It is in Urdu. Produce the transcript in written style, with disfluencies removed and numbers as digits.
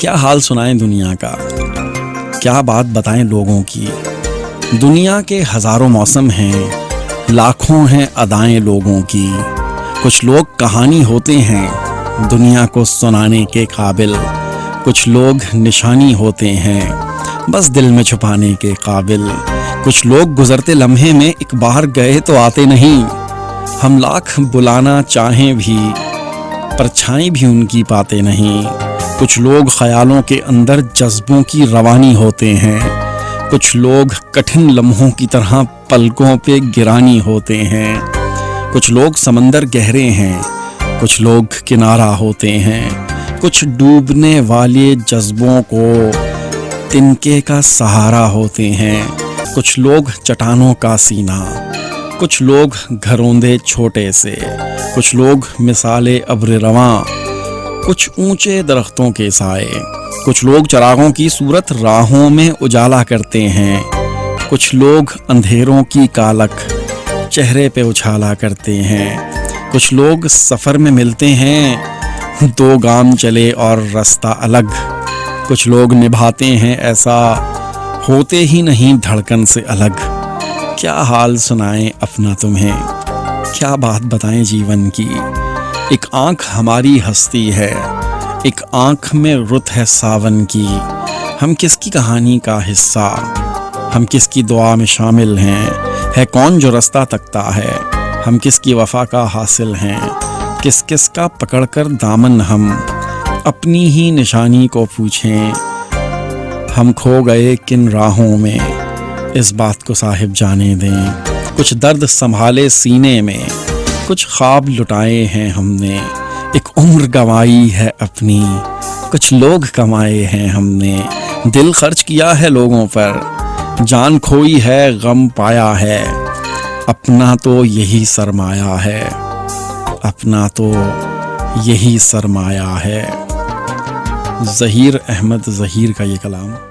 کیا حال سنائیں دنیا کا، کیا بات بتائیں لوگوں کی۔ دنیا کے ہزاروں موسم ہیں، لاکھوں ہیں ادائیں لوگوں کی۔ کچھ لوگ کہانی ہوتے ہیں دنیا کو سنانے کے قابل، کچھ لوگ نشانی ہوتے ہیں بس دل میں چھپانے کے قابل۔ کچھ لوگ گزرتے لمحے میں ایک بار گئے تو آتے نہیں، ہم لاکھ بلانا چاہیں بھی پرچھائی بھی ان کی پاتے نہیں۔ کچھ لوگ خیالوں کے اندر جذبوں کی روانی ہوتے ہیں، کچھ لوگ کٹھن لمحوں کی طرح پلکوں پہ گرانی ہوتے ہیں۔ کچھ لوگ سمندر گہرے ہیں، کچھ لوگ کنارہ ہوتے ہیں، کچھ ڈوبنے والے جذبوں کو تنکے کا سہارا ہوتے ہیں۔ کچھ لوگ چٹانوں کا سینہ، کچھ لوگ گھروندے چھوٹے سے، کچھ لوگ مثال ابر رواں، کچھ اونچے درختوں کے سائے۔ کچھ لوگ چراغوں کی صورت راہوں میں اجالا کرتے ہیں، کچھ لوگ اندھیروں کی کالک چہرے پہ اچھالا کرتے ہیں۔ کچھ لوگ سفر میں ملتے ہیں، دو گام چلے اور رستہ الگ، کچھ لوگ نبھاتے ہیں ایسا ہوتے ہی نہیں دھڑکن سے الگ۔ کیا حال سنائیں اپنا تمہیں، کیا بات بتائیں جیون کی۔ ایک آنکھ ہماری ہستی ہے، ایک آنکھ میں رت ہے ساون کی۔ ہم کس کی کہانی کا حصہ، ہم کس کی دعا میں شامل ہیں، ہے کون جو رستہ تکتا ہے، ہم کس کی وفا کا حاصل ہیں، کس کس کا پکڑ کر دامن ہم اپنی ہی نشانی کو پوچھیں۔ ہم کھو گئے کن راہوں میں، اس بات کو صاحب جانے دیں۔ کچھ درد سنبھالے سینے میں، کچھ خواب لٹائے ہیں ہم نے۔ ایک عمر گنوائی ہے اپنی، کچھ لوگ کمائے ہیں ہم نے۔ دل خرچ کیا ہے لوگوں پر، جان کھوئی ہے غم پایا ہے۔ اپنا تو یہی سرمایہ ہے، اپنا تو یہی سرمایہ ہے۔ ظہیر احمد ظہیر کا یہ کلام۔